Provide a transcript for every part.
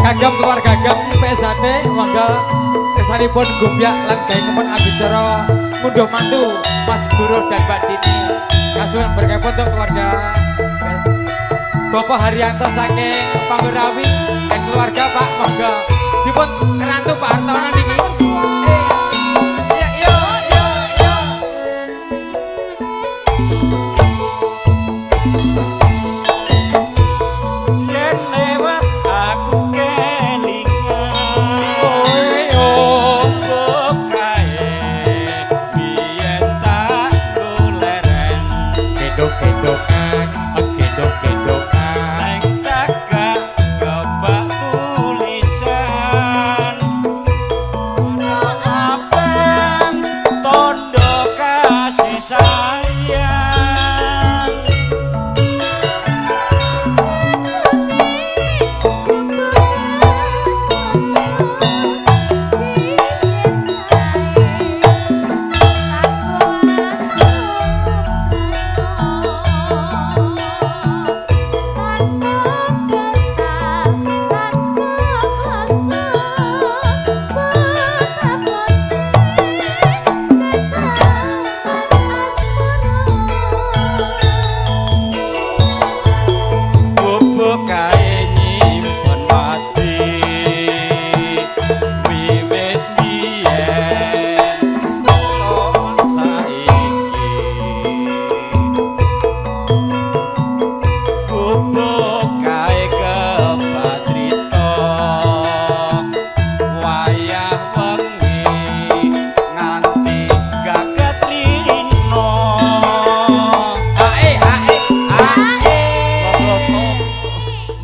Kagem keluarga Gagem PSAT mangga kesanipun gumbyak lan gawe ngepon adicara ngunduh mantu Mas Guru dan Mbak Dini kasuhan berkepon untuk keluarga Bapak Haryanto saking Panggurawi dan keluarga Pak mangga dipun ngerantu Pak Hartono niki.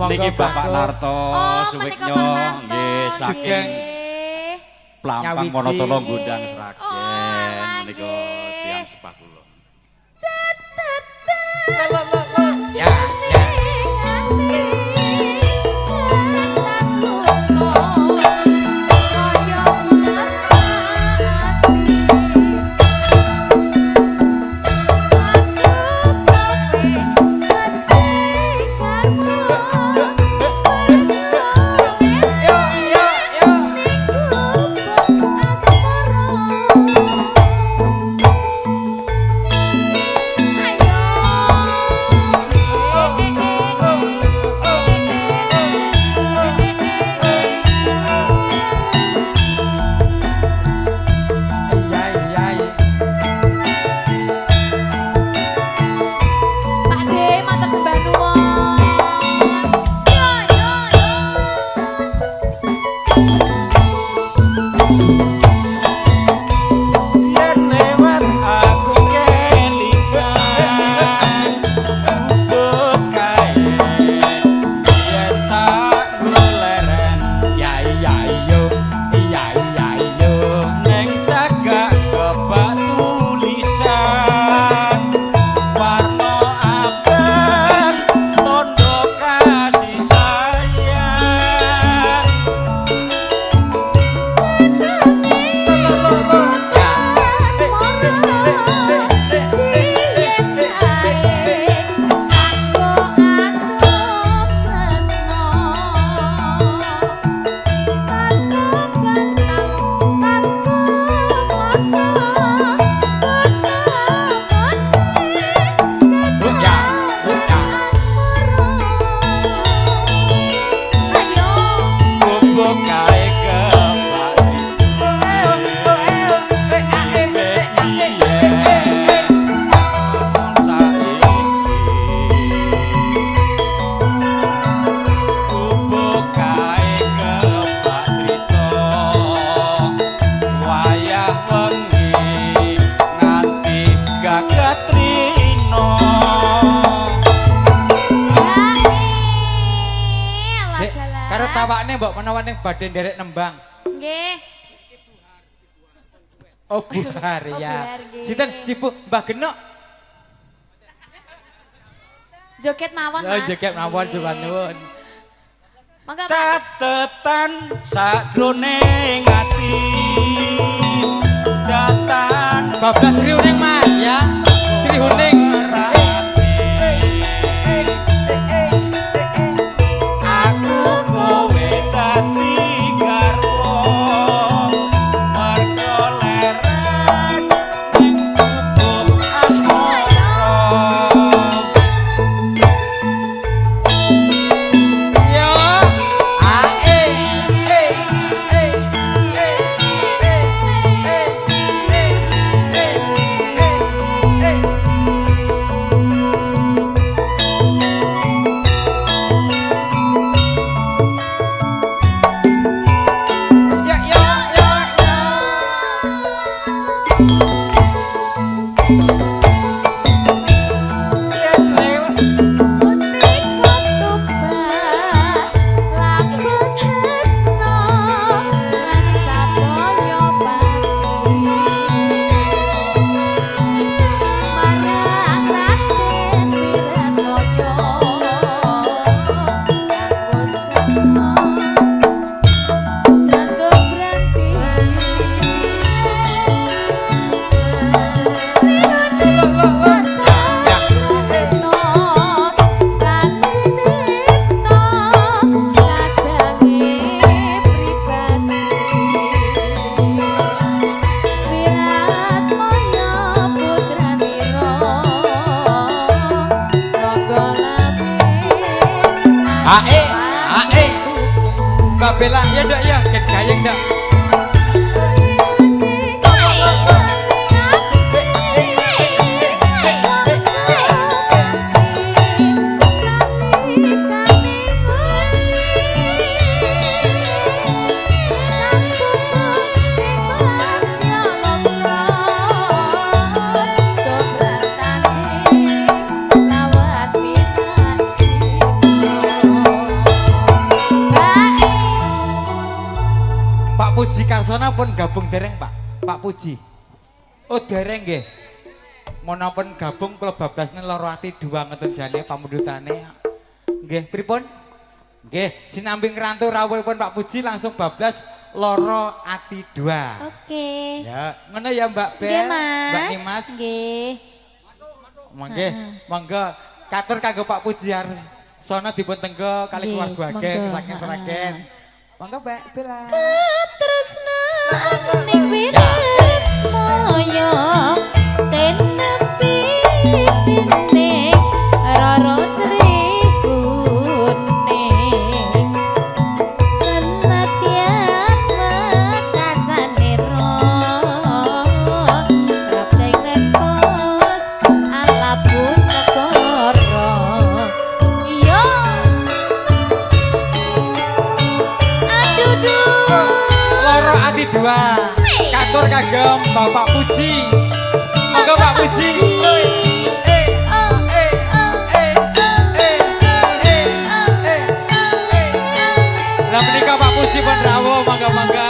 Niki Bapak Narto Suwiknyo nggih saking Plampang Monotolo Gundang Sragen menika tiyang sepah kula. Ya, ya. Karo tawakne mbok menawa ning badhe nderek nembang. Nggih. Oh Buhar ya. Sinten sibuk Mbah Genok? Joget mawon Mas. Ya joget mawon sowan nuwun. Mangga Catetan sajroning ati datan 12 Sri Uning Mas ya. Sri Uning Mbak Bella ya Dok ya, ket gayeng Dok. Pak Puji Karsono pun gabung dereng Pak. Pak Puji. Oh dereng nggih. Menapa gabung kula bablasne loro ati dua ngeten jane pamundhutane. Nggih, pripun? Nggih, sinambi ngrantu rawuhipun Pak Puji langsung bablas loro ati dua. Oke. Ya, ngono ya Mbak Bel, Nggih, Mas. Mbak Nimas. Nggih. Monggo, monggo katur kanggo Pak Puji Arsono dipun tenggo kali Nggih, keluarga ageng monggo. saking Sragen. Monggo Mbak Bella. Tresnan ning wirid moyo tenepi titik roro srikuning senadyan makasane ro rapteng rekos alapun negara yo aduh Loro ati dua. Katur kagem Bapak Puji. Monggo Pak Puji. Lah menika Pak Puji pun rawuh monggo-monggo.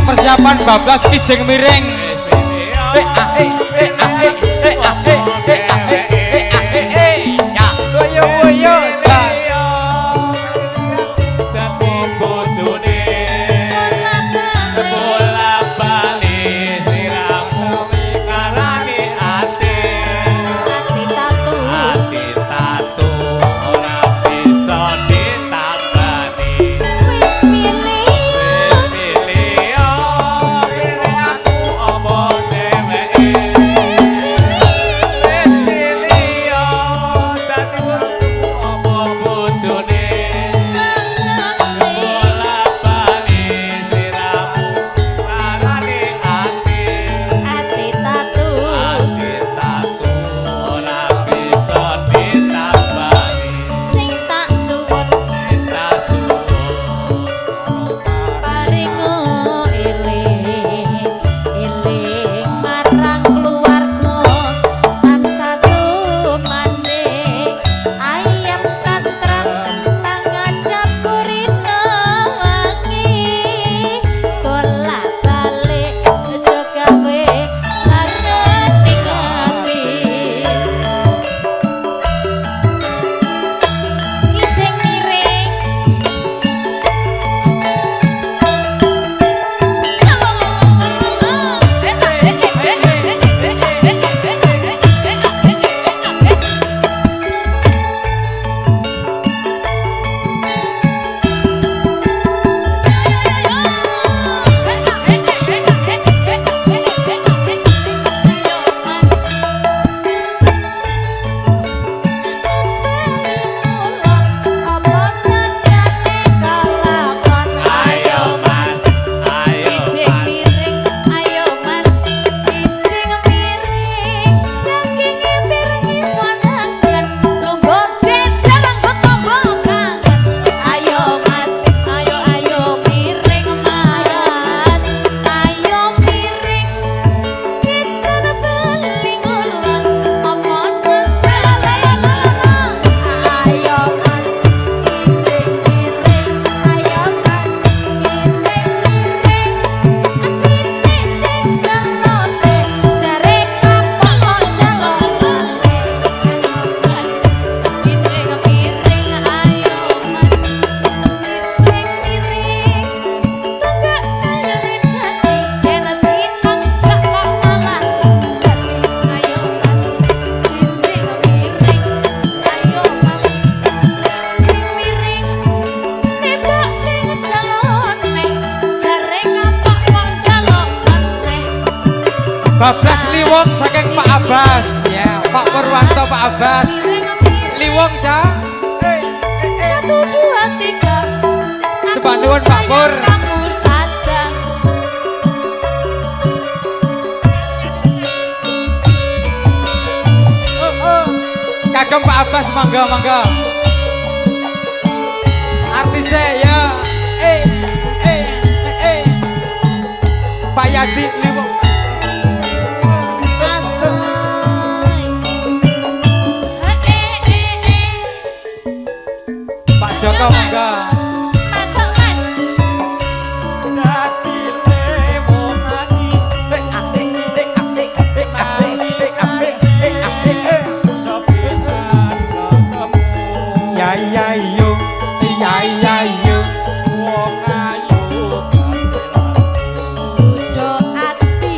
persiapan bablas kijing miring. Bablas Liwong saking Pak Abbas ya, Pak Purwanto, Pak Abbas. Liwong Ca. 1 2 3. Sebab nuwun Pak Pur. Kamu saja. Kagem Pak Abbas mangga mangga. Artisnya ya. Pak Yadi Liwong. Pak Joko mangga. Masuk Mas. Ya ya yo, ya ya yo. Wong ayu Do ati.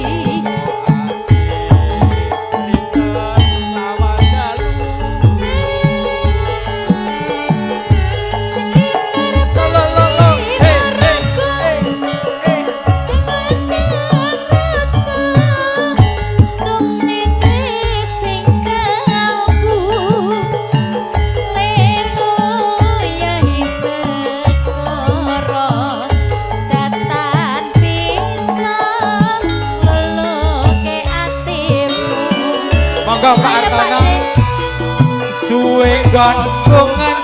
monggo Pak Artono suwe gontungan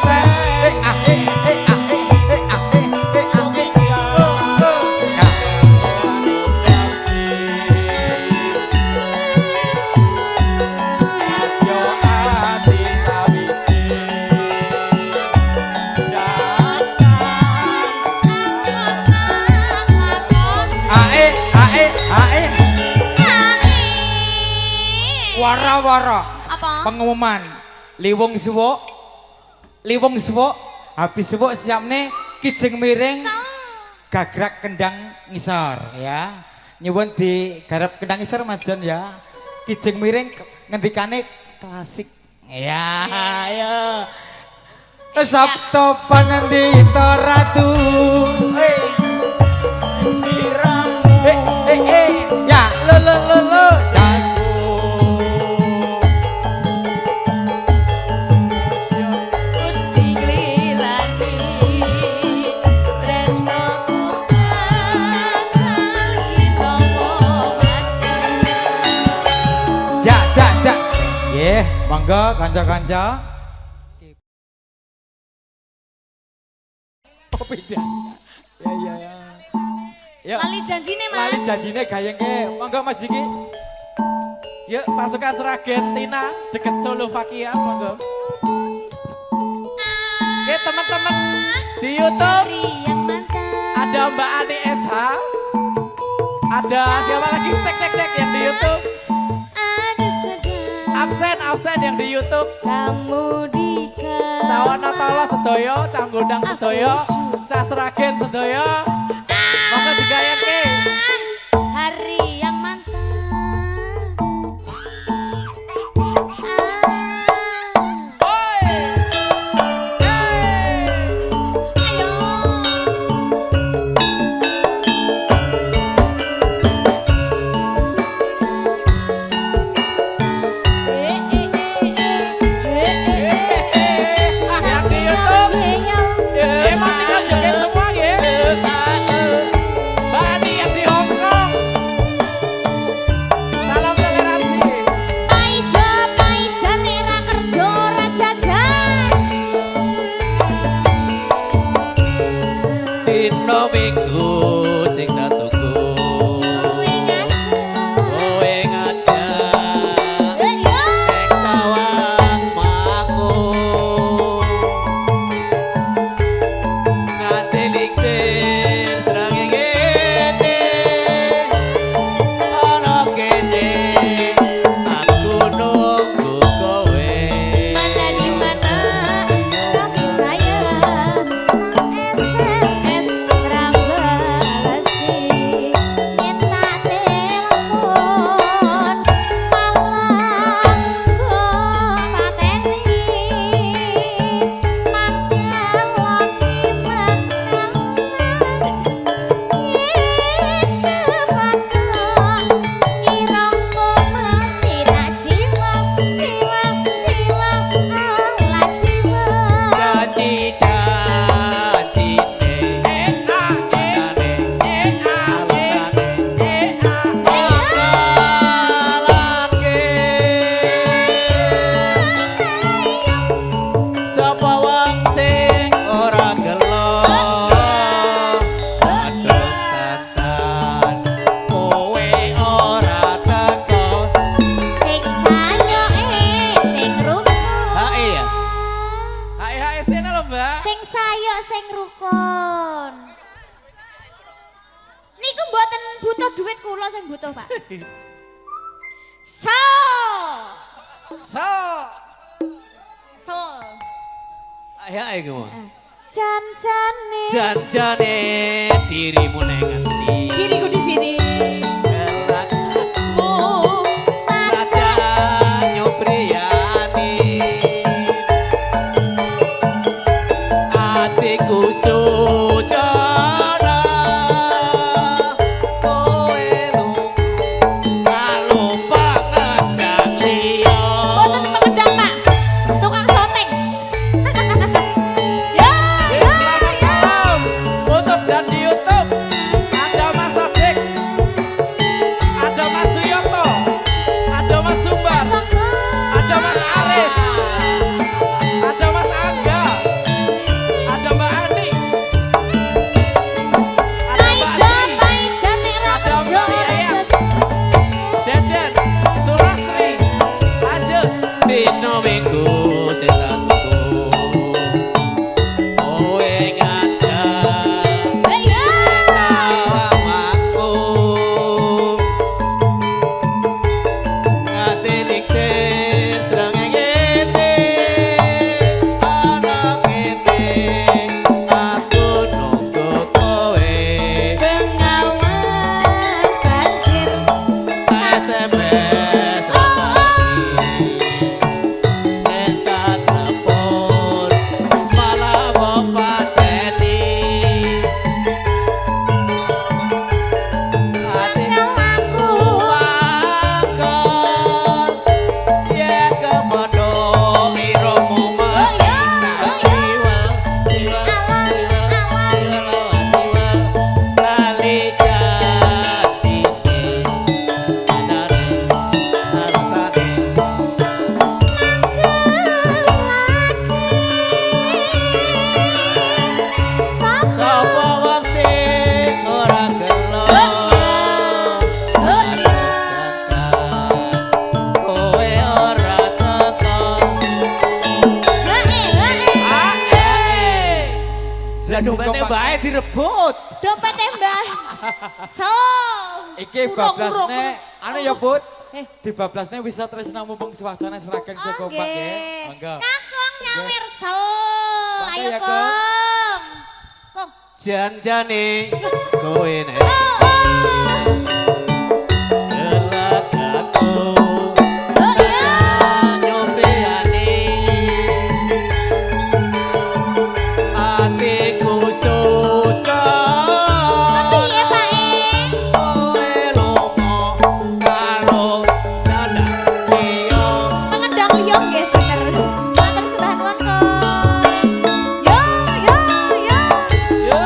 ae Ae Nyanyi. wara-wara Apa? pengumuman Liwung Suwuk habis suwuk siapne kijeng miring gagrak kendang ngisor ya nyuwun di garap kendang ngisor Mas Jon ya kijeng miring ngendikane klasik ya ayo Sabto panandita ratu ya lo Terus digelilani tresnoku bakal ditomo mati. ja nggih monggo kanca-kanca oh beda ya yuk Lali janjine Mas. lali janjine gayengke monggo Mas Diki Yuk pasukan Seragen Tina deket Solo Fakia monggo. Oke teman-teman di YouTube Yang mantan. ada Mbak Ani SH. Ada siapa lagi cek yang di YouTube. Aduh sedang Absen yang di YouTube. kamu di Cawana Tolo sedoyo, Cah Gondang sedoyo, Cah Seragen sedoyo. Monggo digayake. hari yang mantan. Oi. Ayo. Yang di YouTube. Emang tinggal joget semua ya. Mbak Ani yang di Hong Kong. Salam toleransi. Paijo nira kerja ora jajan. Dino minggu sing tak tuku. Kowe ngajar. Kowe ngajak. Yo. Nek tawang maku. Nganti liksir serange ngene. Ana kene aku nunggu kowe. Mana di mana tapi sayang SMS rambalasi yen tak telepon malah go pateni mangkelon Janji Sing sayo sing rukun. Niku mboten butuh duit kula sing butuh, Pak. So. Jan-jane Janjane dirimu neng ngendi diriku di sini. Gelakmu saja nyobriyani Atiku sujana Kowe lupa ngendang liya Mboten pengedang, Pak. Tukang syuting. Ya, Selamat malam untuk dan di YouTube ada Mas Sodik Dompetnya bae direbut. Dompetnya Mbah. So. Iki Urung, bablasne urung. anu ya Put. Di bablasne bisa tresna mumpung suasana Sragen sing kompak ya. Monggo. Kakung nyamir sel. Mangga Ayo ya, Kong. Kong. Janjane kowe nek Oh, oh. gelagaku Oh, iya. nyombeane atiku suca Piye, Pak E? kowe lunga karo dadak liya Pengendang liya nggih bener. Matur sembah nuwun Kong. Yo, yo, yo. yo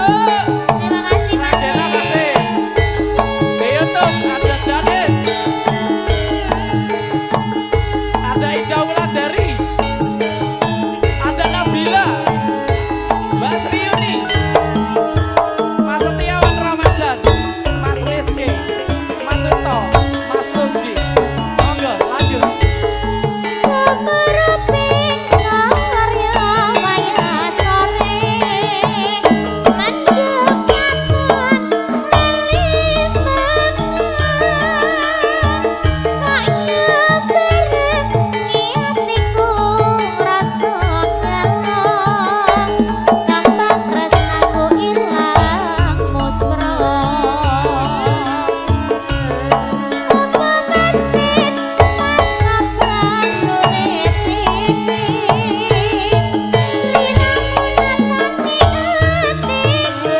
Terima kasih Mas. terima kasih di YouTube ada Janis ada Ida Wulandari ada Nabila Mbak Sriuni Mas Setiawan Ramadan Mas Rizky Mas Suto Mas Tugi monggo lanjut Semeraping sarya wayah sore mandekaken lelimangan kaya bareng niatiku rasa kelong tambah tresnaku ilang musra apa mencit saban urip iki sliramu natoni atiku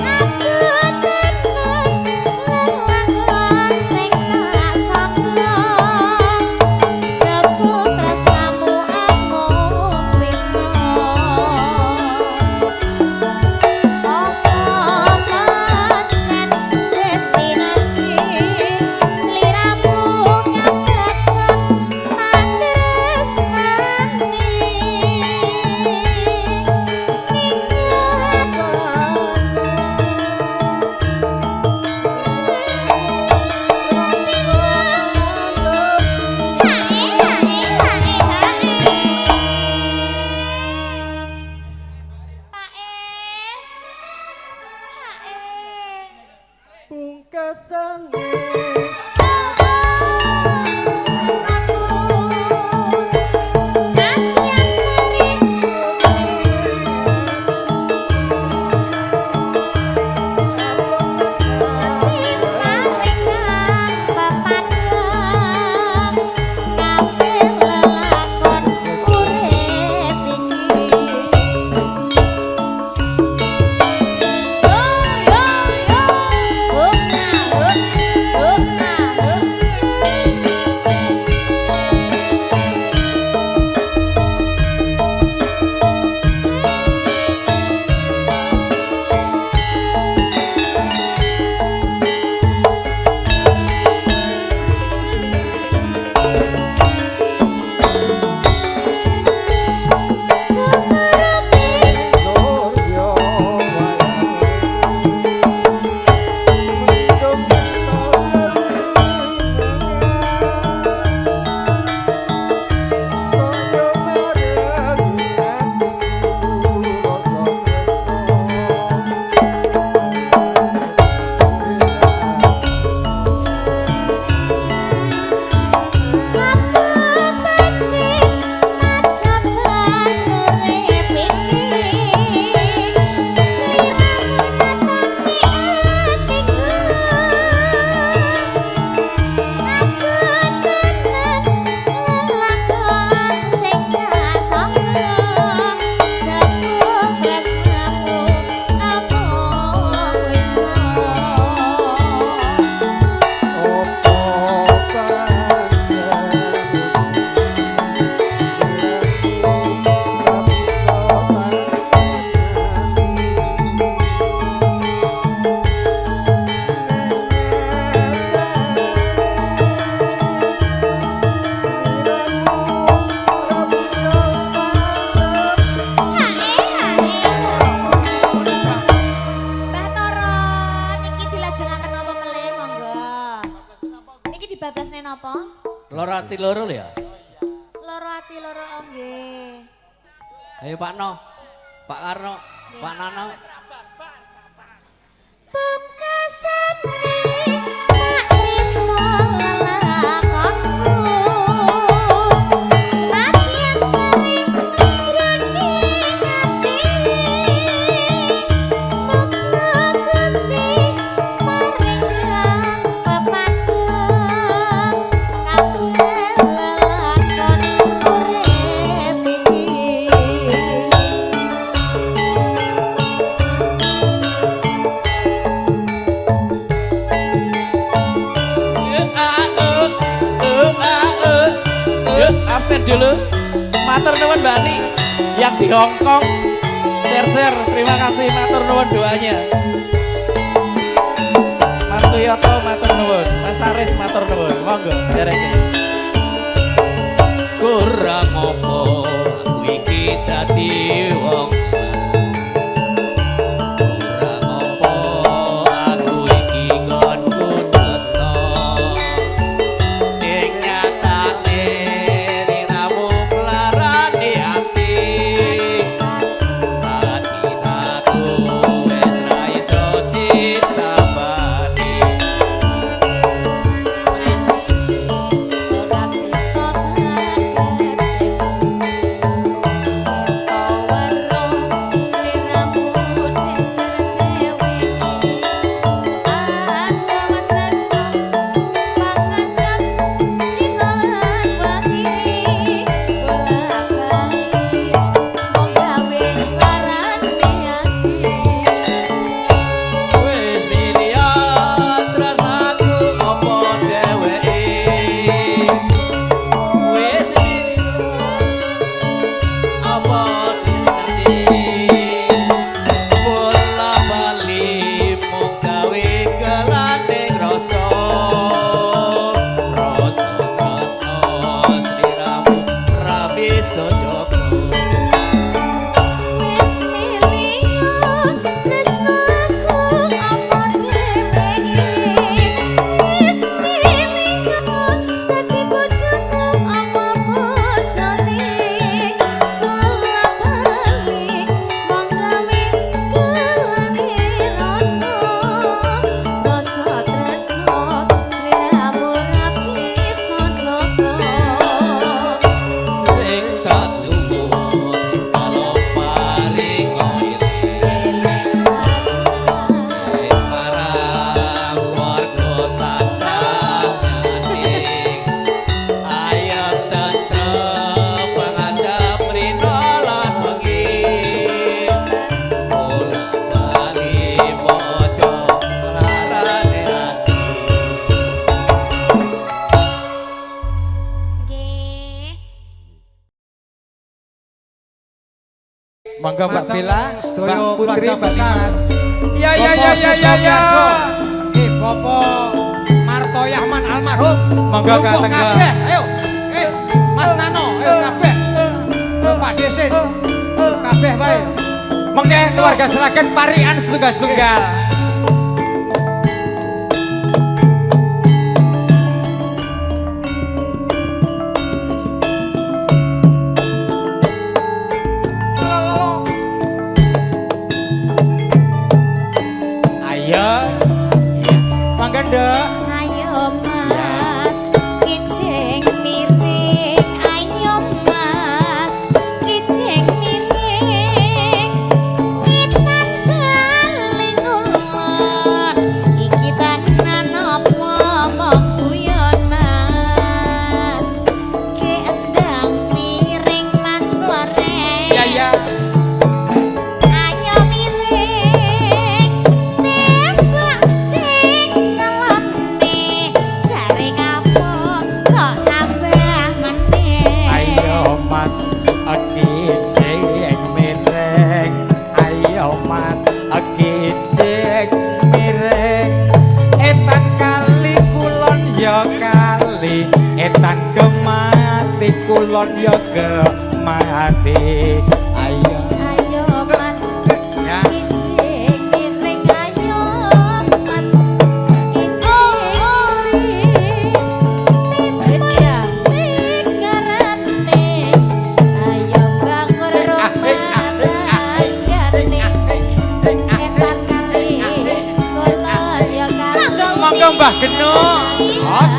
aku tenang lelakon sing tak sangka sepuh tresnamu amung bisa pancen destinasi sliramu kakecen Oh, bablasne napa? Loro ati loro lho ya. Loro ati loro nggih. Ayo Pak No, Pak Karno, Pak Nano. Absen dulu. Matur nuwun Mbak Ani yang di Hongkong. Share. Terima kasih matur nuwun doanya. Mas Suyoto matur nuwun, Mas Aris matur nuwun. Monggo dereke. Kurang opo aku iki dadi wong. Kurang opo aku iki kon kuteno. Ing nyatane dinamu larani ati. Ati aku wis ra iso ditambani. Ora bisa Wis miliar tresnaku opo dheweke. Wis apa dinti. Bola bali mung gawe kelanding rasa. Rasa rasa sliramu ra bisa joko. Sing tak tuwuh kalau paring marang warga tansah nyaning. Ayo tentrem pangajap rina lan wengi. Bola-bali mojo larane ati. Monggo Mbak Bella, Sedoyo Mbak Putri, keluarga Mbak besar. Dimas. Iya. Nggih, Bapak Marto Yahman almarhum. Monggo Lumpuh katengga. kabeh, ayo. Mas Nano, ayo kabeh. Pak Desis. Kabeh bae. Mengke keluarga Sragen parian setunggal-setunggal. Ayo. Mangga Nduk. Ayo Mas, kijing miring. Ayo Mas, kijing miring. Kita saling ulun. Iki tenan apa mong guyon Mas. Kendang miring Mas Flores. Ya. Ayo miring, tembak ting selone, jare kapok kok tambah meneh. Ayo Mas, kijing miring. Ayo Mas, kijing miring. Etan kali kulon ya kali, etan kemati kulon ya kemati. Ayo. Ayo Mas, Ya. kijing miring. Ayo Mas, kijing miring. monggo Mbah Genuk. Os.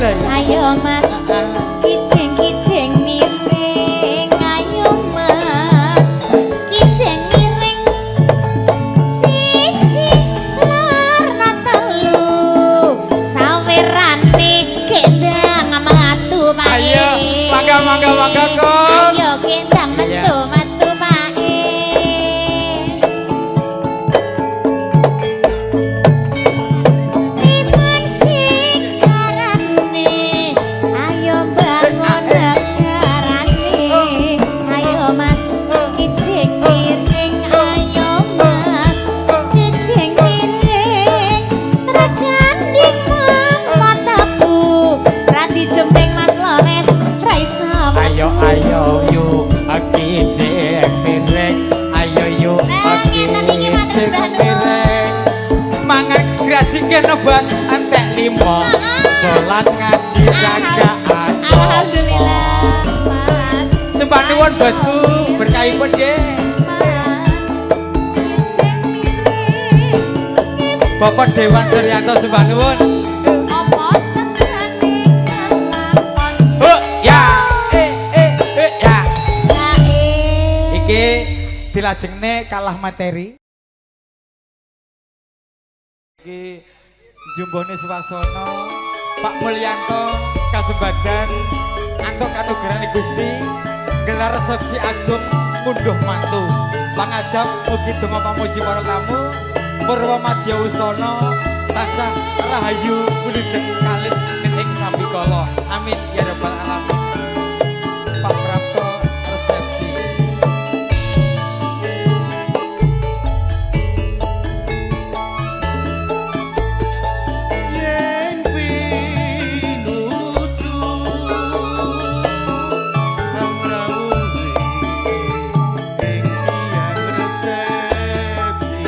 Ayo Mas, kijing-kijing miring. Ayo Mas, kijing miring. Siji loro telu, sawirane gendang matu pae. Ayo, mangga Kong. Ayo gendang matu pae. Timun sing karane, ayo bangun negarane. Ayo Mas, kijing miring. Ayo Mas, kijing miring. Reganding matapu, radi jembeng Mas Lores, ra iso. Ayo yuk kijing miring. Ayo yuk ngeten iki matur kijing Mbah miring. Mangan graji kena bas entek 5. Salat ngaji jagaan. Alhamdulillah. Mas, Sembah nuwun bosku, berkahipun nggih. Mas, kijing miring. Bapak Dewan Suryanto sembah nuwun. Apa sedane kelakon? Ya. Ya. Kae. Iki dilajengne kalah materi. Iki jumbone swasana Pak Mulyanto kasembadan antuk kanugrahan Gusti gelar resepsi agung ngunduh mantu. Pangajap mugi donga pamuji para tamu Purwa Madya Usana tansah rahayu wilujeng kalis ing sambikala. Amin ya rabbal alamin. Pak Prapto resepsi. Yen pinutu amrawuhe ing tiyang resepsi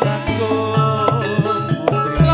Kakung putri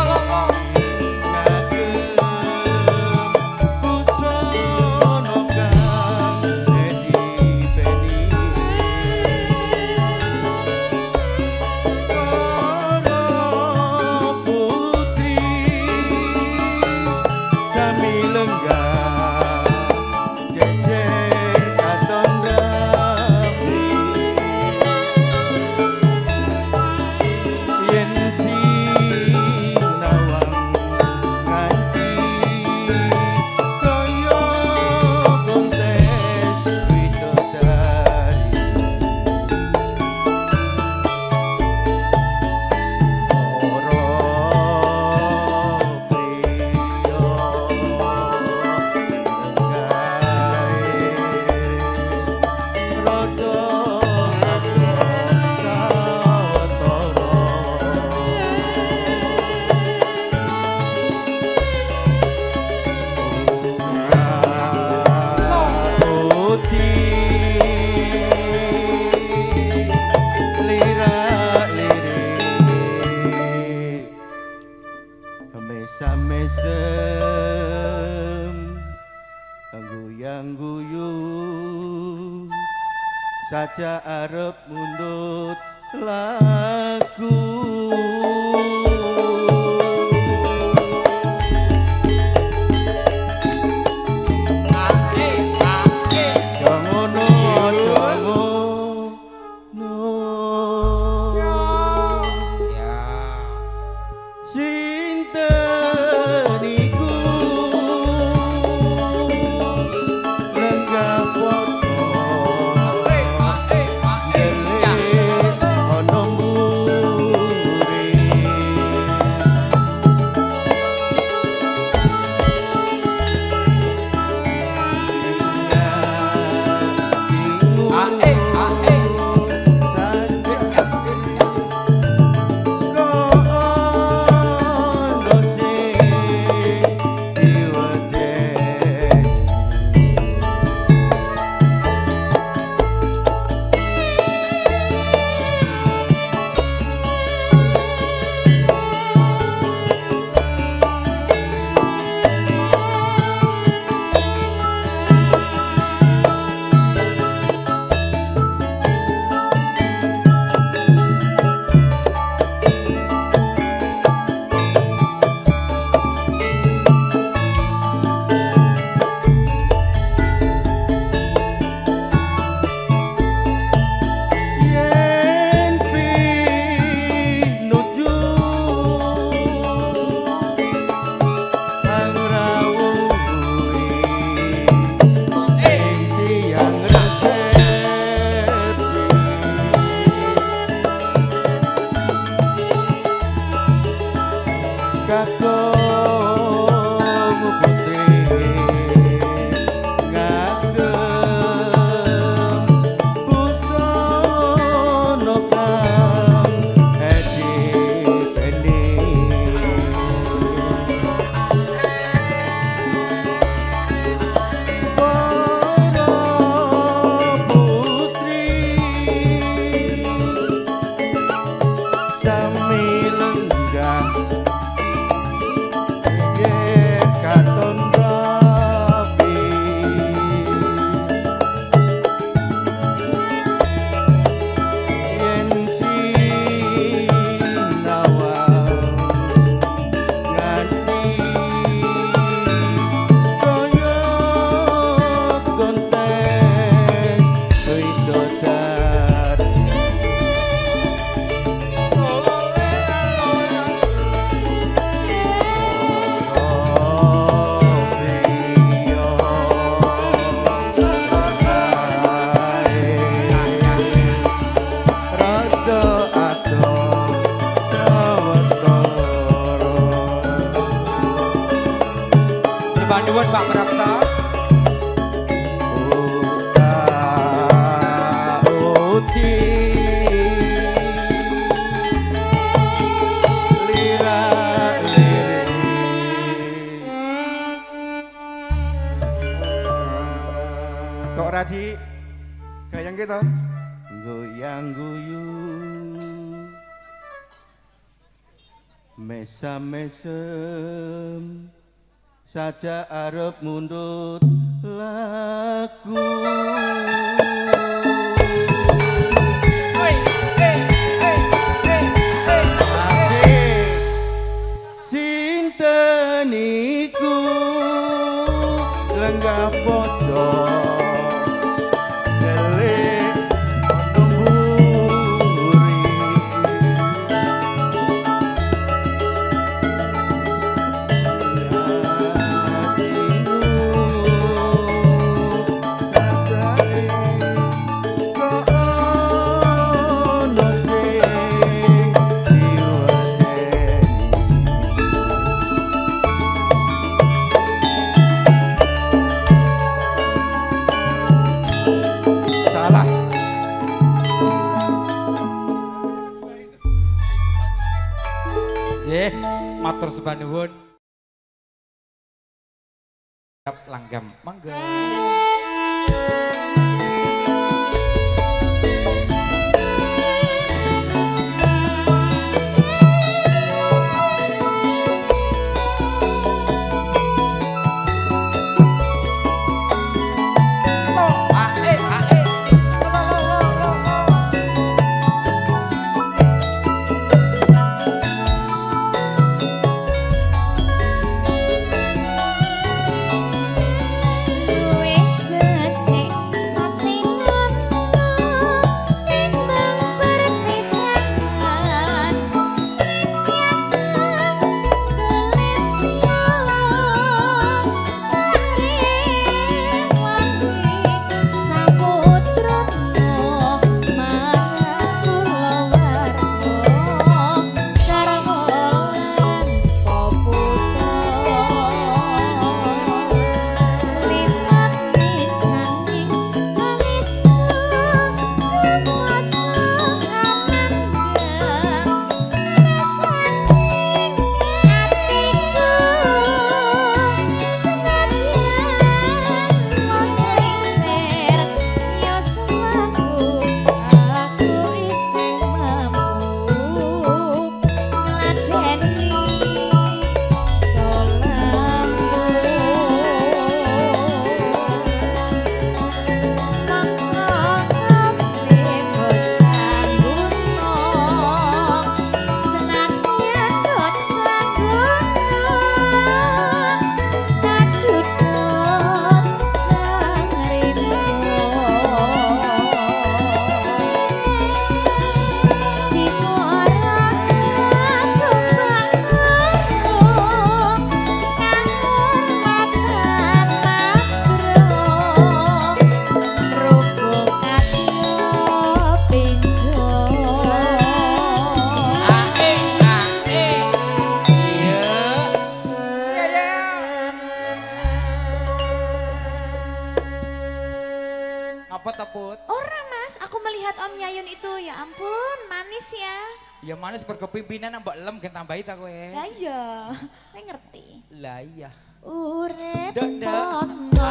goyang guyu saja arep mundut lagu. Jangono jangono Ya. sinten iku lenggah foto ana mburi yen pinuju angrawuhi ing tiyang resepsi kakung putri ngagem busana kang edipeni para putri sami lenggah nggih katon rapi yen sinawang nganti kaya kontes widodat Sebanduan Pak Prapta. Kok Radi gayang kita goyang guyu mesam-mesem saja arep mundut lagu. Asik. Sinten iku lenggah foto delik ana mburi salah. Nggih, matur sebanduan. Langgam mangga. Apa ta, Put? Ora Mas, aku melihat Om Yayun itu ya ampun manis ya. Ya manis berkepimpinan mbak lem gen tambahi ta kowe. Lah iya, kowe ngerti. Lah iya. Urip Dek, dek. pondo.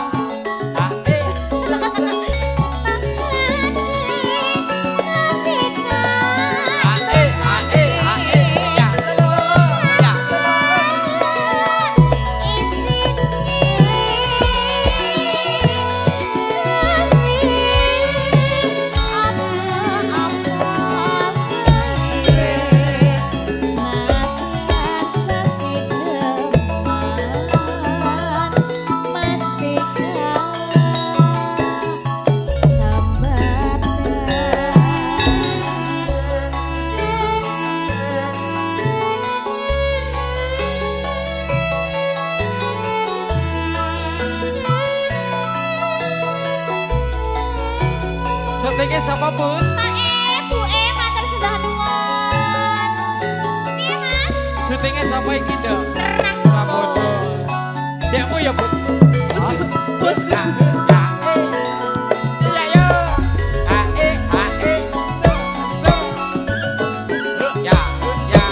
Syutingnya siapa, Put? Bu matur sembah nuwun. Piye Mas? Syutingnya siapa iki, Dek? Terang Pramono. Dekmu ya, Put? Bos Ya, ya. Iya, yo. Ae, ae. So, so. Ya, ya.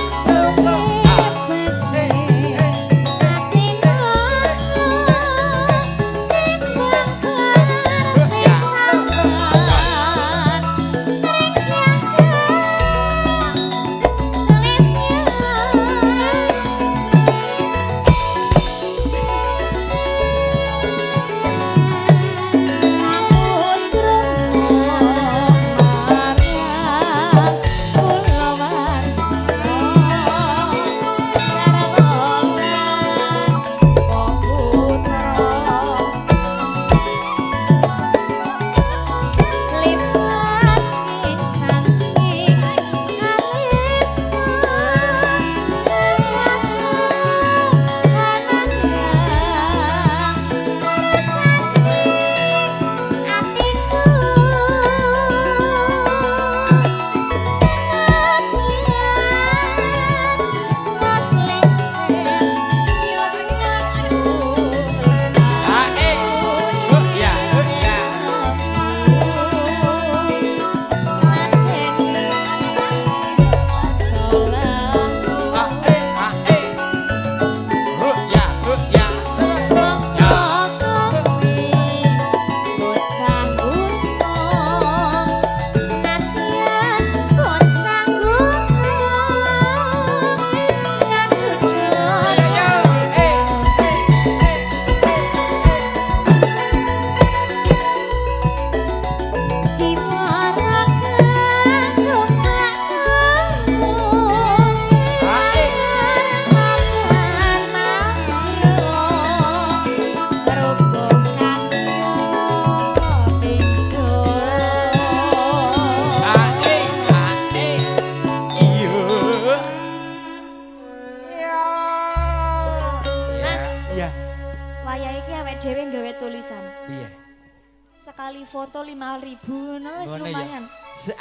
Sekali foto 5.000, nah wis Ngono ya. lumayan.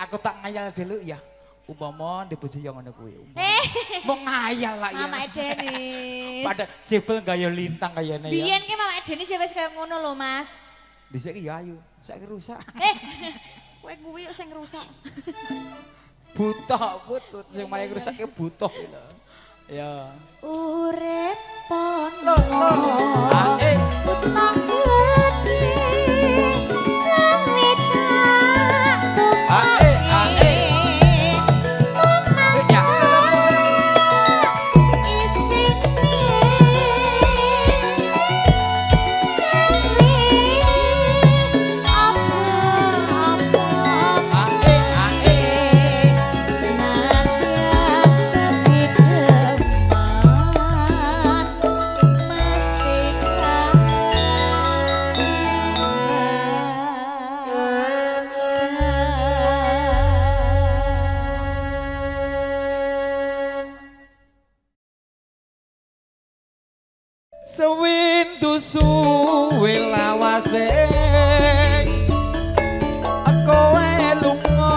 Aku tak ngayal dulu ya. Umpama di bojo yang ngono kuwi. Eh, Mau ngayal lah ya. Mama Denis. Pada jebel gaya lintang kayane ya. Biyen ki Mama Denis ya wis kaya ngono lho, Mas. Dhisik ki ya ayu, saiki rusak. Kowe kuwi sing rusak. Butuh, putut sing malah rusak ki butuh lho. Ya. Urip pono. Eh. Utang gede. Langit Sewindu suwe lawase kowe lunga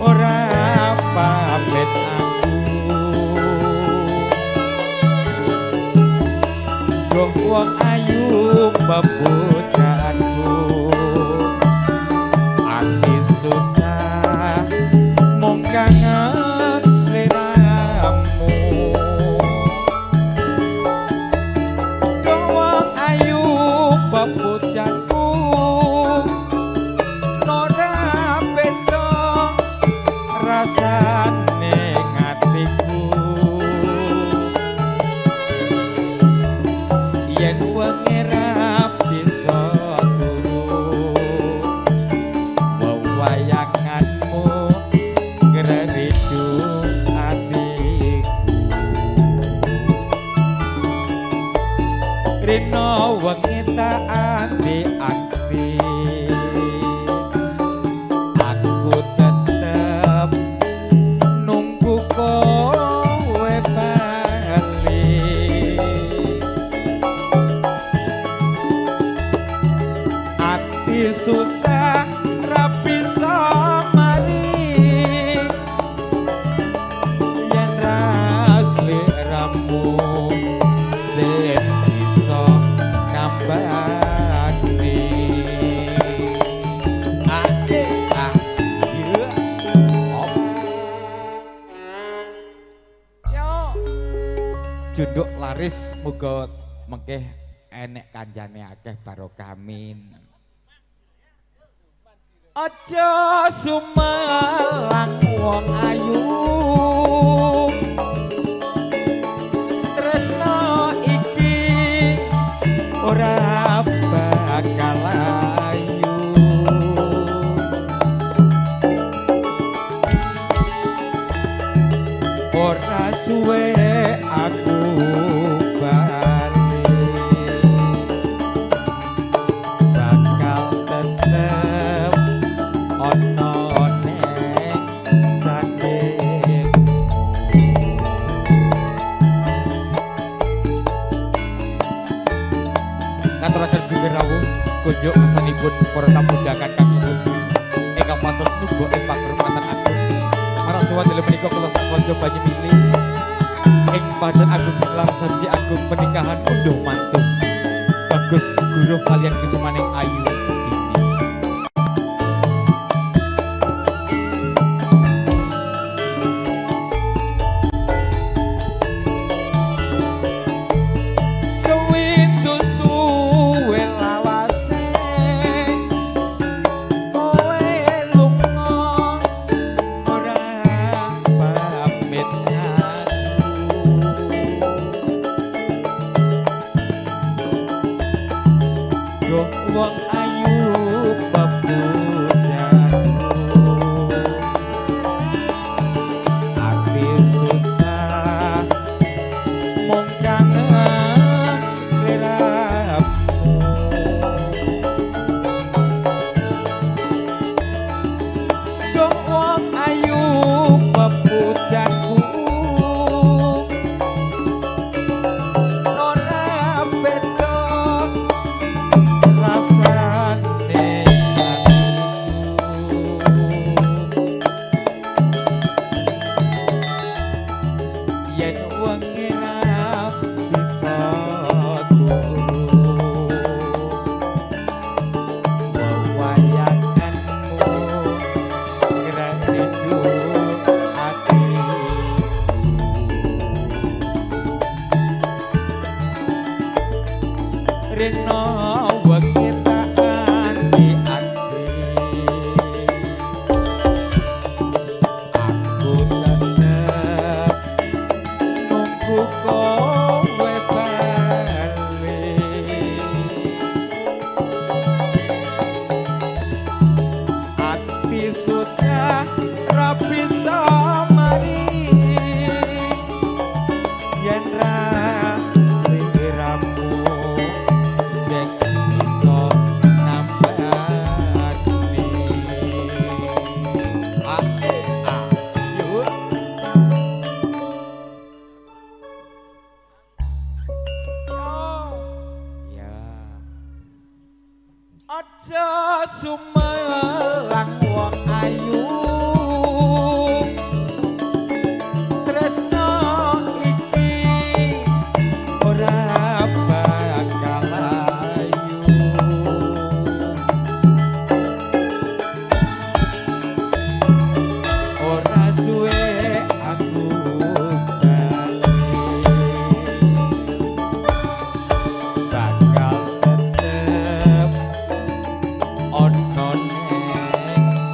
ora pamit aku Duh wong ayu bebujanku ati aku tetep nunggu kowe bali ati susah ra bisa mari yen ra sliramu sing bisa nambani ate ayo op yo junduk laris muga mengke enek kanjane akeh barokah amin. Aja sumelang wong ayu tresno iki ora bakal ayu ora suwe aku bali bakal tetep ono neng sandingmu. Katuraken sugeng rawuh kunjuk kesenipun para tamu undangan kami putri ingkang pantes nuga ing pakurmatan agung marasuwan dalu menika kula sakonco banyu milih ing padan agung langsasi agung pernikahan unduh mantu bagus guru kalian kusumaning ayu ini. Sewindu suwe lawase kowe lunga ora pamit aku yo wong ayu pepujaku ati susah mung kangen sliramu yo wong ayu pepujaku ora beda rasane yen wengi ra bisa turu wewayanganmu ngredu atiku rena wengi tak anti-anti aku tetep nunggu kowe bali ati susah ra bisa mari yen ra sliramu sing bisa nambani ayo ya aja sumelang wong ayu tresno iki ora bakal ayu ora suwe aku bali bakal tetep ono neng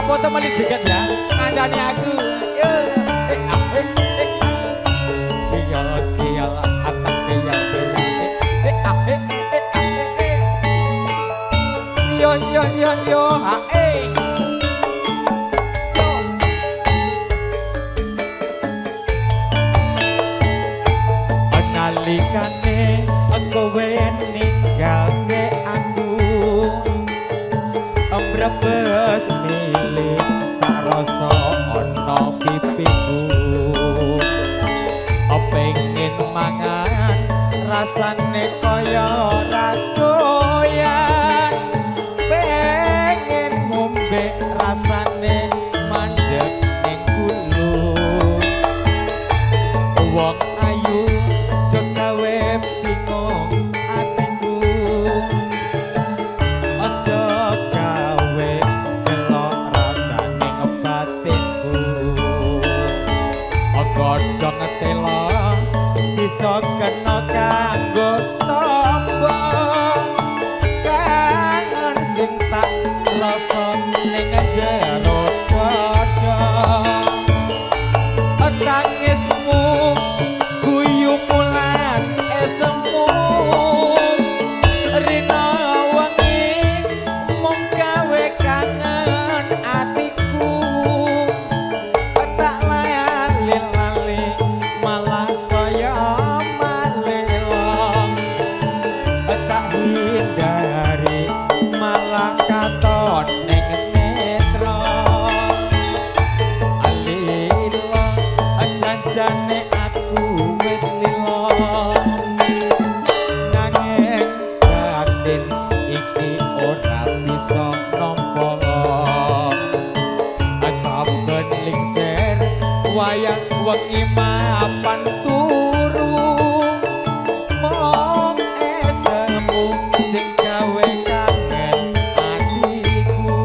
foto meli deket ya. Kancane aku. Yo. Kiyal atak kiyal. Yo ha nalikane kowe ninggalke aku mbrebes milih tak rasa ana pipiku pengen mangan rasane kaya ora doyan pengen ngombe rasane mandeg ning gulung wong ayu gawe bingung atiku aja gawe delok rasane ngebatinku godhong tela bisa kena kanggo tombo kangen sing tak rasa ning jero dada tangismu guyu mulan esemu rina wengi mung gawe kangen atiku tak lali malah saya malelong tak hindari malah katon ning netra alila janjane aku wis lila nanging batin iki ora bisa nampa saben lingser wayang wengi mapan turu mong esemu sing gawe kangen atiku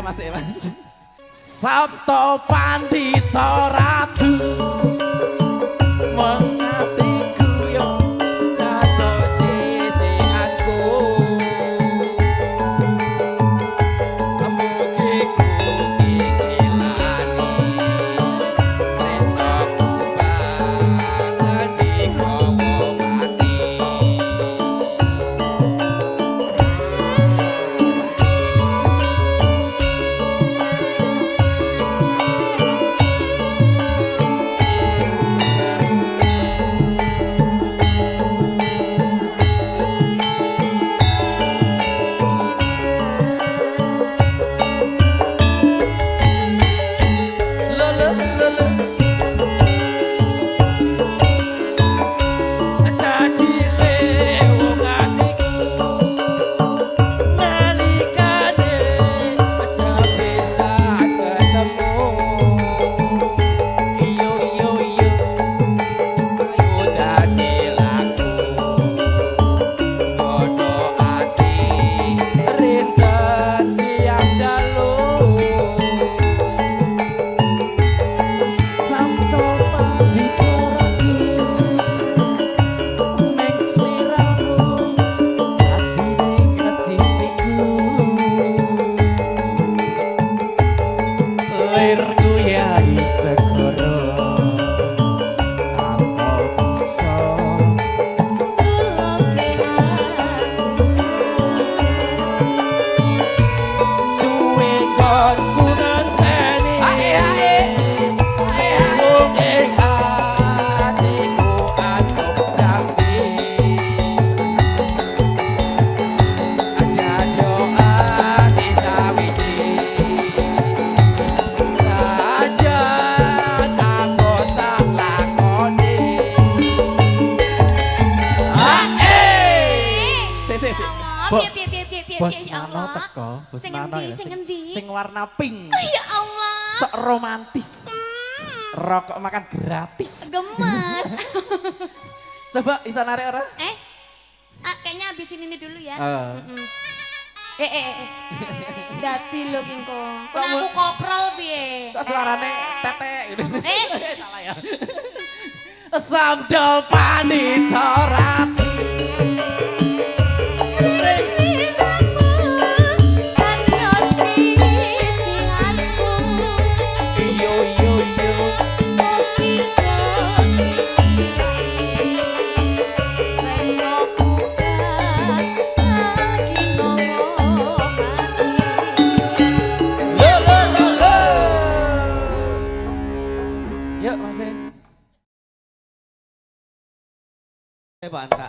Mas. Sabto Pandita Ratu mengatiku yo kados sisianku mugi Gusti ngilani retaku banget dikowo mati. Bos ya Nano Allah. teko, Bos Sing Nano endi, ya. sing endi? Sing warna pink. Ya Allah. Sok romantis. Rokok makan gratis. Gemes. Coba bisa narik ora? Kayaknya habisin ini dulu ya. Eh. Dadi lho Kingkong. Kok Kamu- aku koprol piye? Kok suarane tetek gitu. Eh, Salah ya. Sabdo panicorati. Yo yo yo. Lo lo lo lo. Yuk Mas. Pak Anta.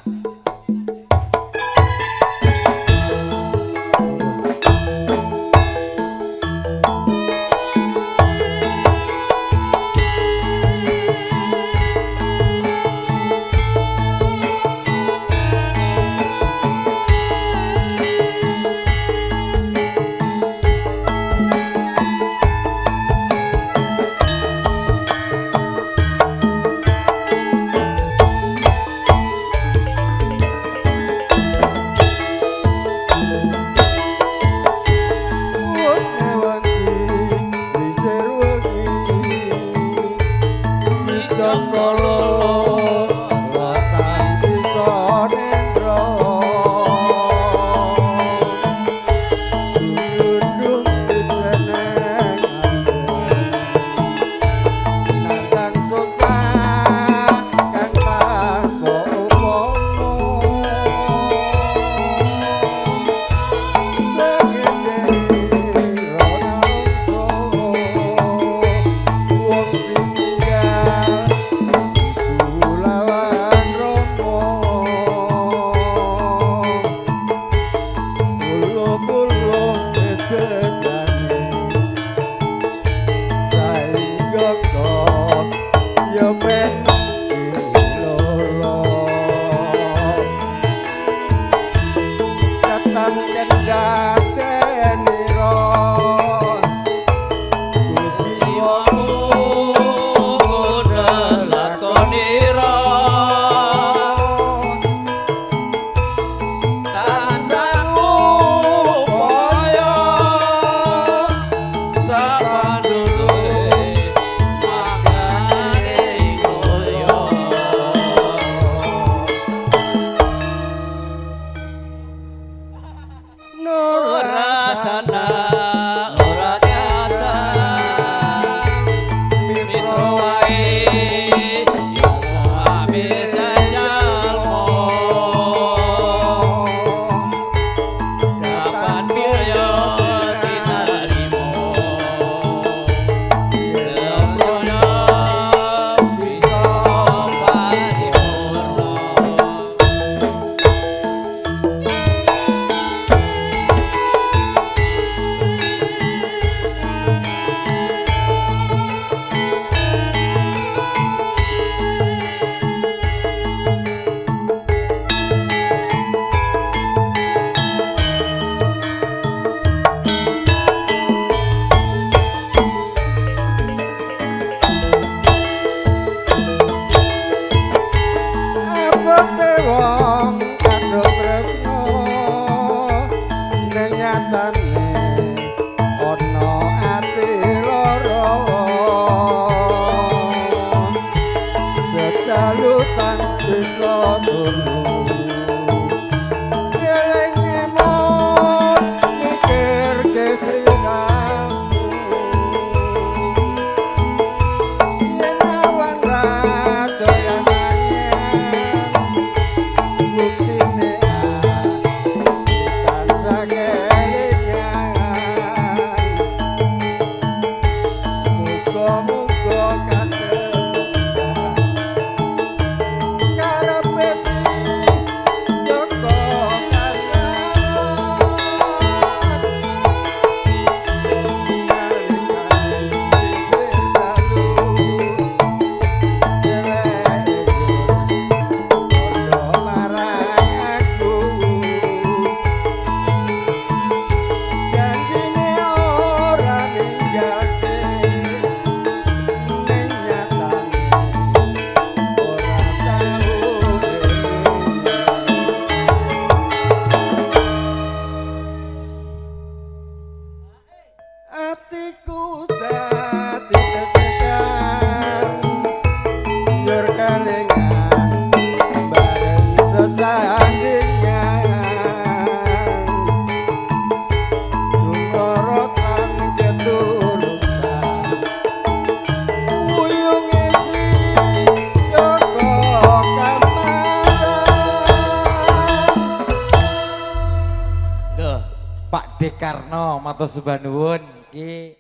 Nano, matur sembah nuwun. Ki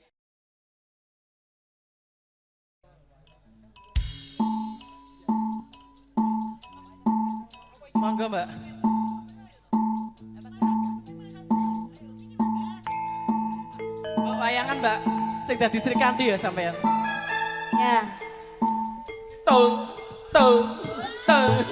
Monggo, Mbak. Mbak wayangan, Mbak. Sing dadi Sri Kandi ya sampean. Ya. Tung, tung, tung.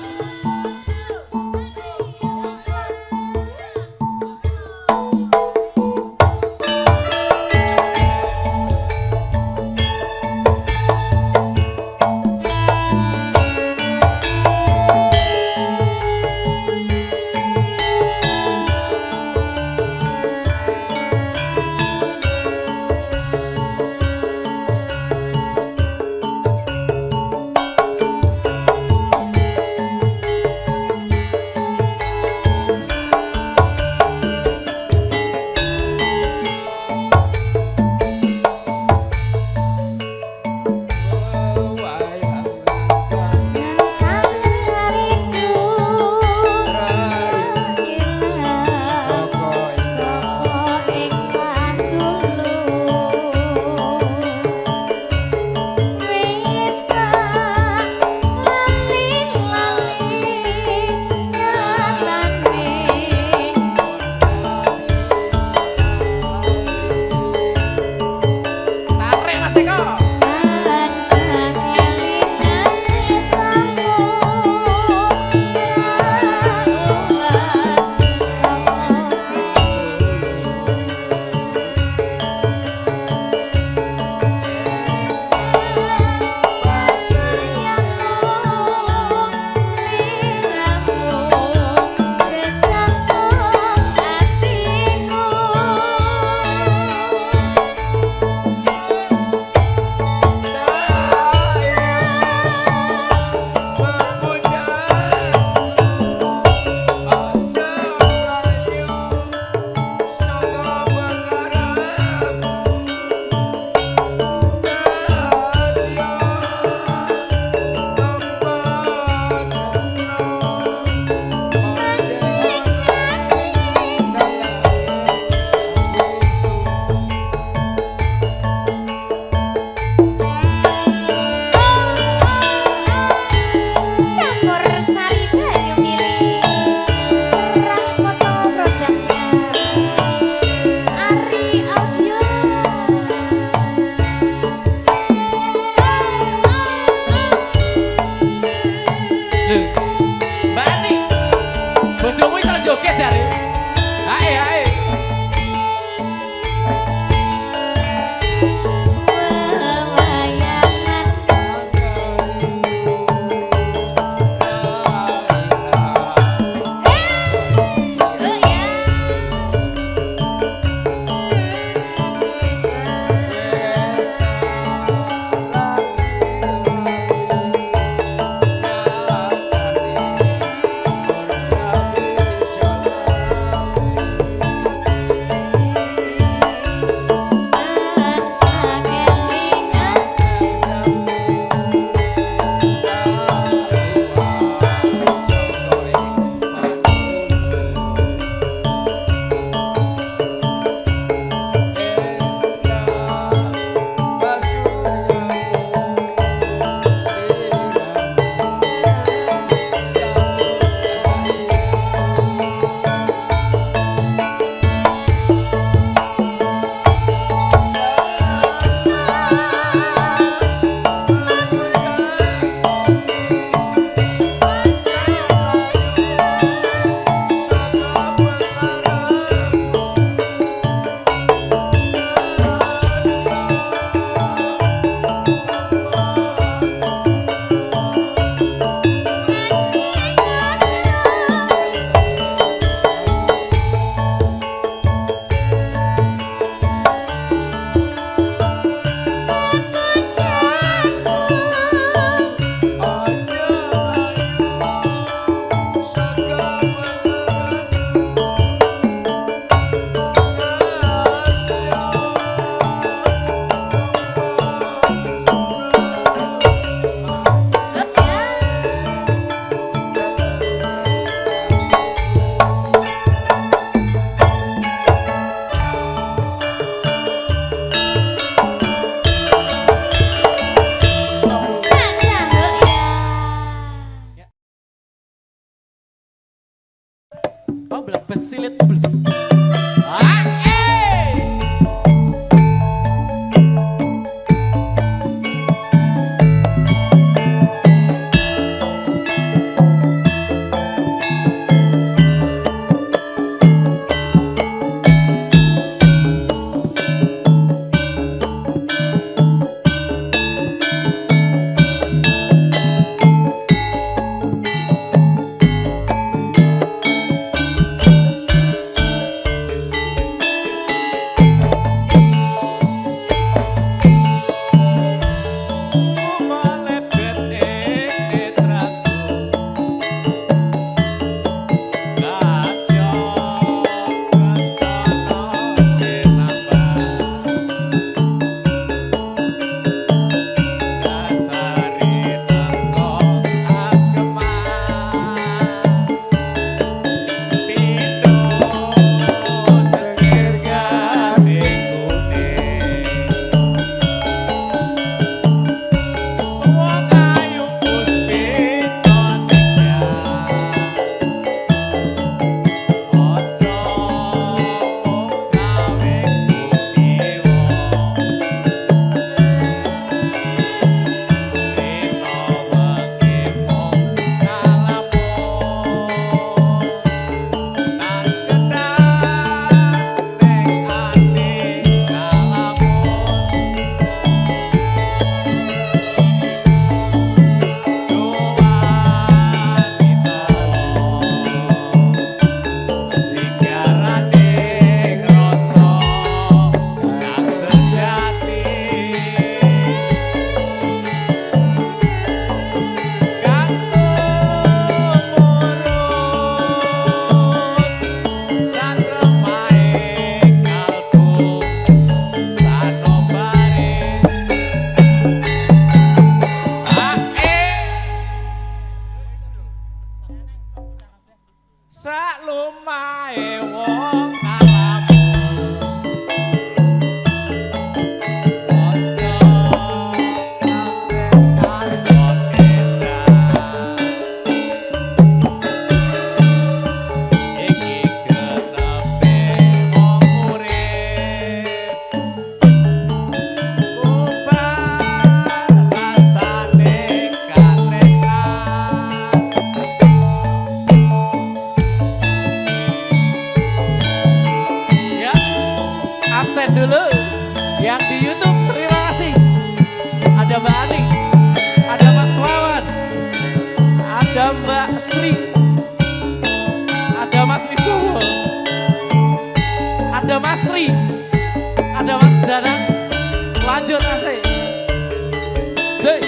Say.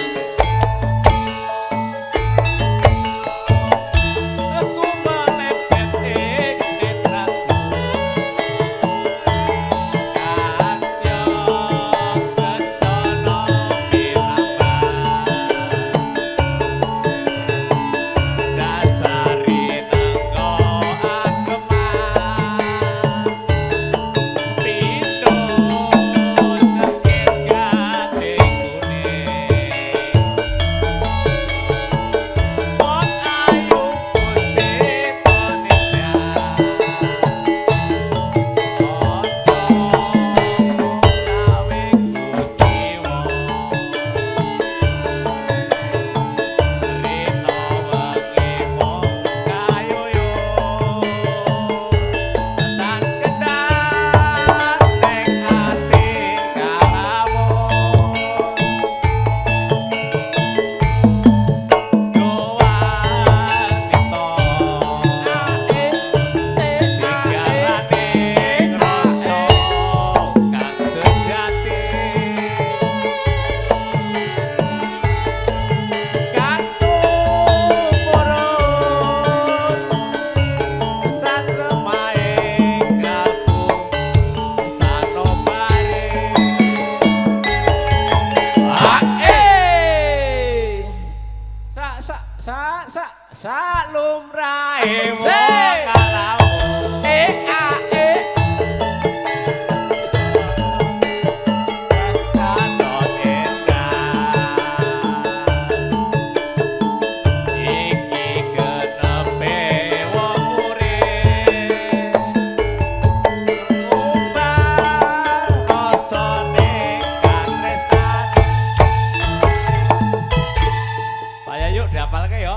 Aku melebet ing netraku Katya kencana pirambang Dasari nengko ageman Pindho cekit gading kuning Pot ayu putih konitnya Ojo kawing kuciwa Rino wengi mung kayoyo Tak kendang ning ati kalamun Sak lumrahe wong kalamun Katon endah Iki kenepe wong urip Umbah rasane katresnan Pak Yayu dihafalke ya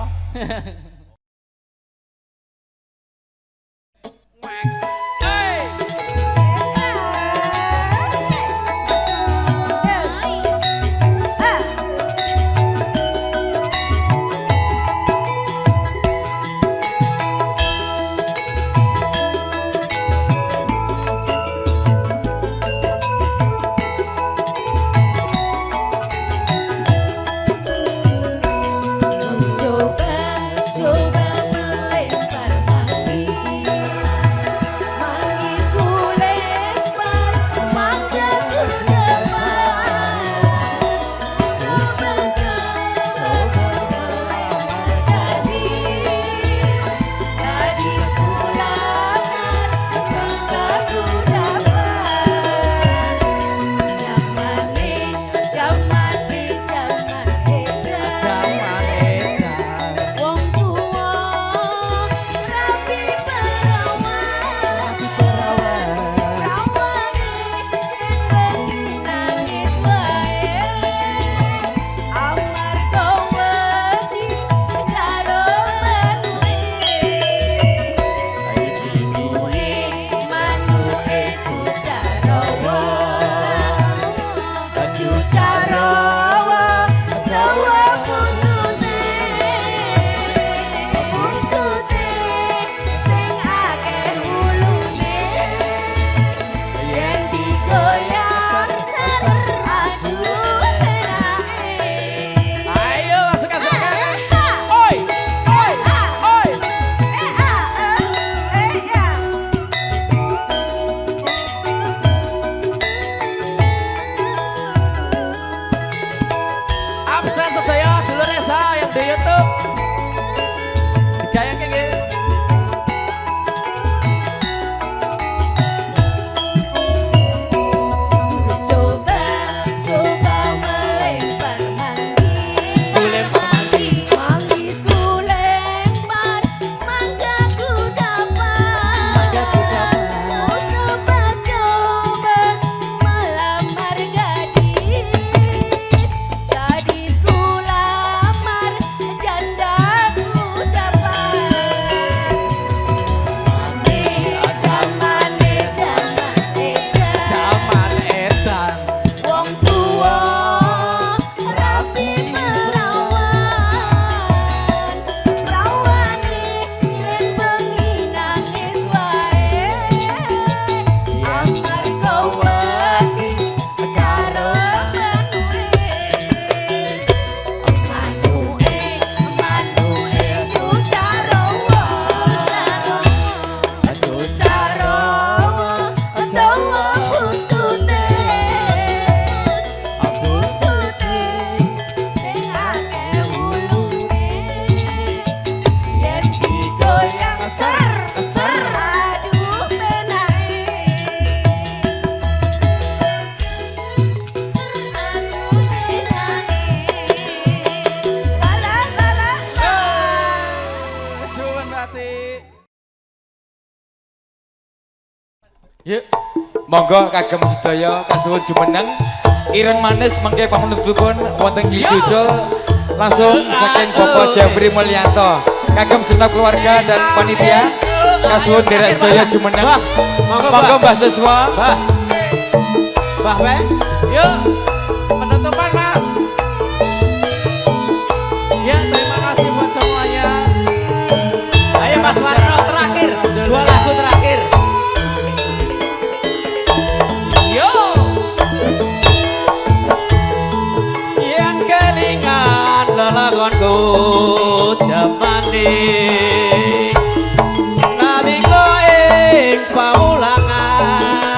Yuk. Monggo kagem sedaya kasuwun jumeneng ireng manis mengke pamunutipun wonten Glidujul langsung saking Bapak Jeffrey Mulyanto kagem segenap keluarga dan panitia kasuwun derek sedaya jumeneng. Monggo Mbah Siswa. Mbah Pe. Yuk. Penutupan Mas. Ya, terima kasih buat semuanya. Ayo Mas Warno terakhir, 2 lagu terakhir. Yo. Yang kelingan lelagonku jamane nalika ing paulangan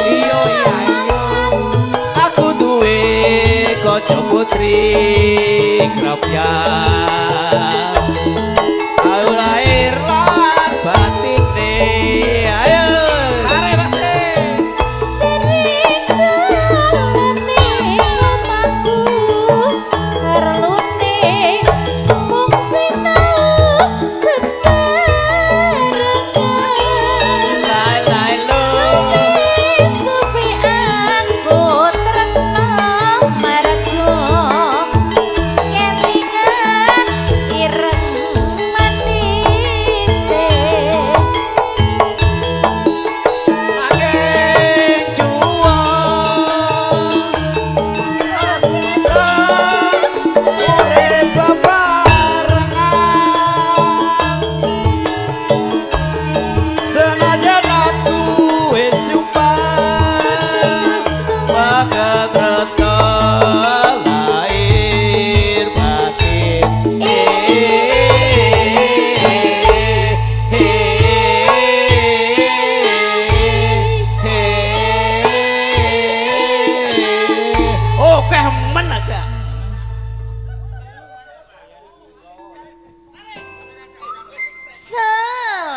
iyo aku duwe kanca putri krapyan aku lahir lan batine ayo Mari Mas. Sering dalane omahku perlune mung sinau bebarengan lai lai lo supi aku tresno margo kelingan ireng manise angin juang urip bebarengan senajan aku wis sumpah bakat rata lahir batin oke men aja Sel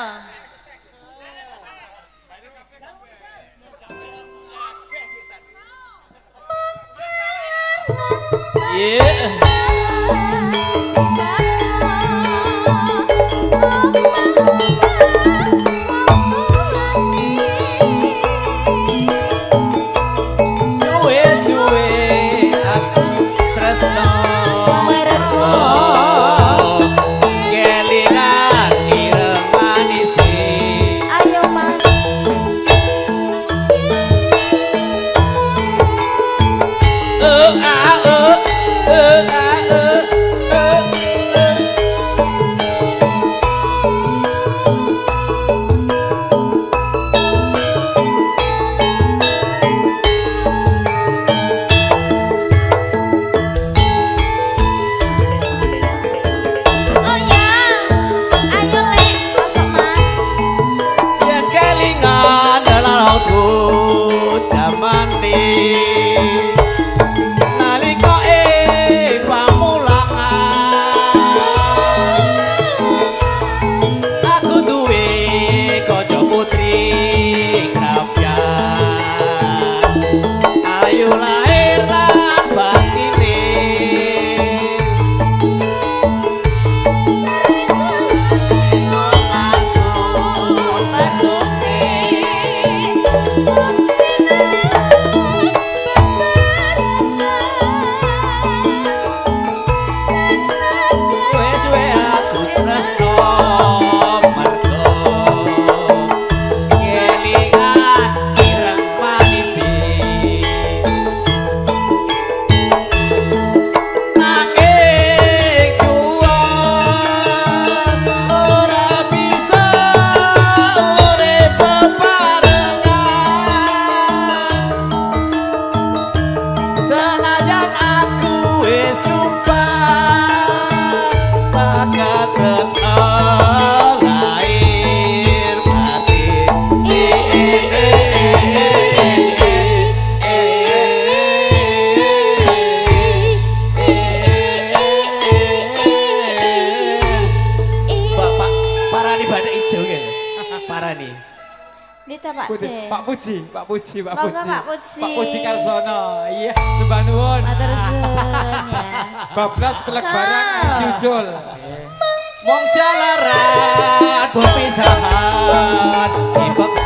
yeah. Suwe-suwe aku tresno Mergo kelingan ireng manis ayo Mas oh ya ayo lek masuk Mas yang kelingan dalam lautku jamane nalika ing pamulangan aku duwe kanca putri krapyan ayo lahir lan batine suwe-suwe aku tresno mergo kelingan ireng manis nanging juang ora bisa urip bebarengan senajan aku wis sumpah bakat reta lahir batin Bapak parani badak ijo gitu parani Nita Pak Putih, De. Pak Puji, Pak Puji, Pak Monggo, Puji. Pak Puji. Pak Puji Karsono. Iya, sembah nuwun. Matur suwun ya. Bablas pelek barang jujul. mong jalaran perpisahan dipaksa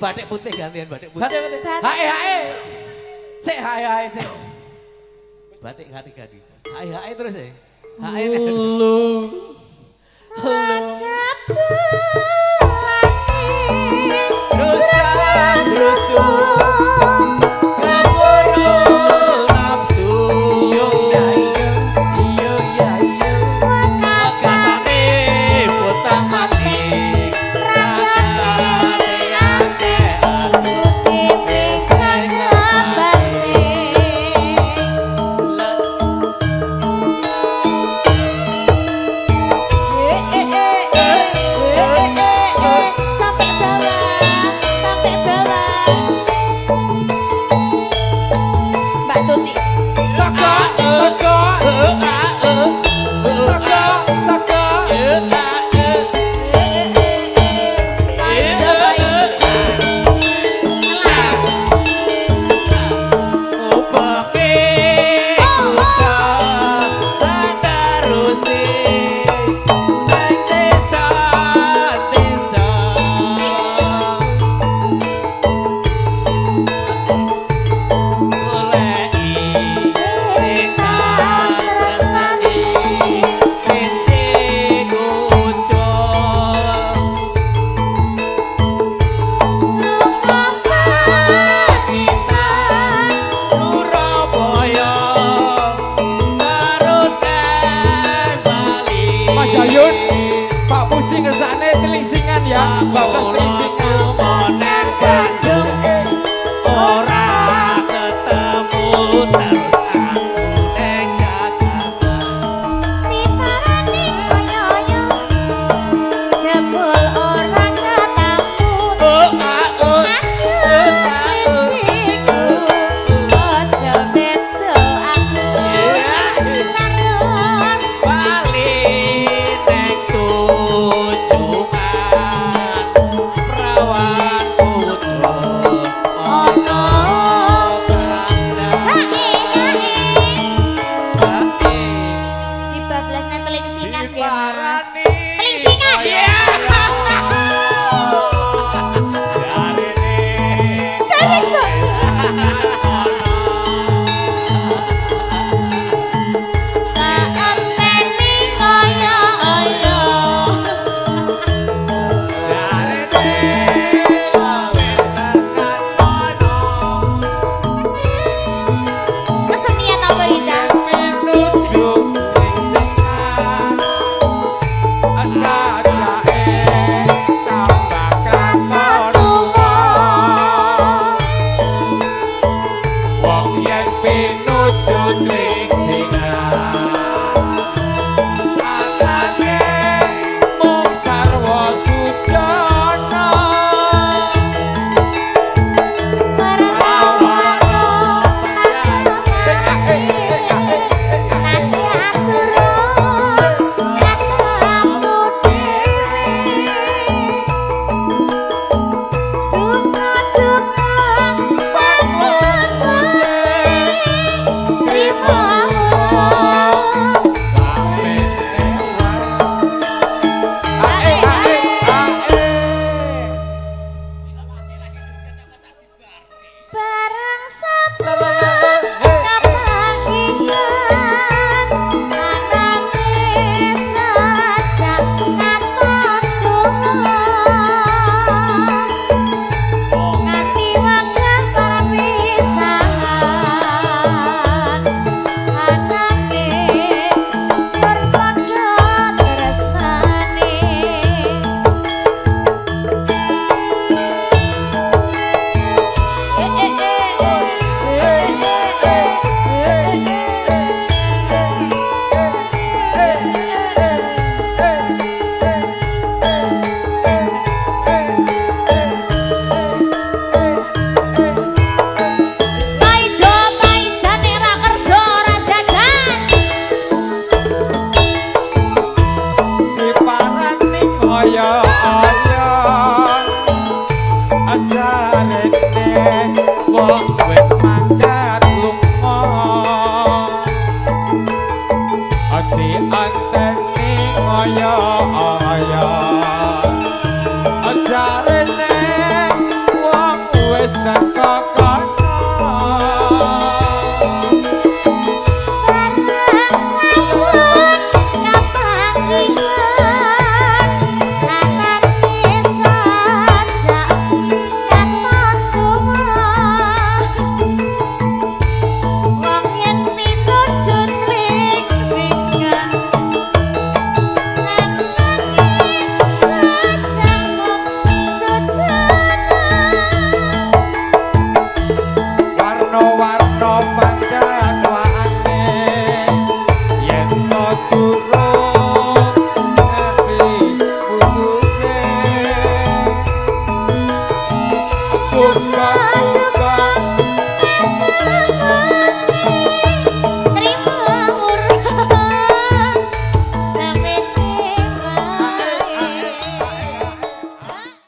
batik putih gantian batik putih. Batik putih. Hae. Sik hae sik. Batik gadi-gadi. Hae terus ya. Hae. Lu. sedaya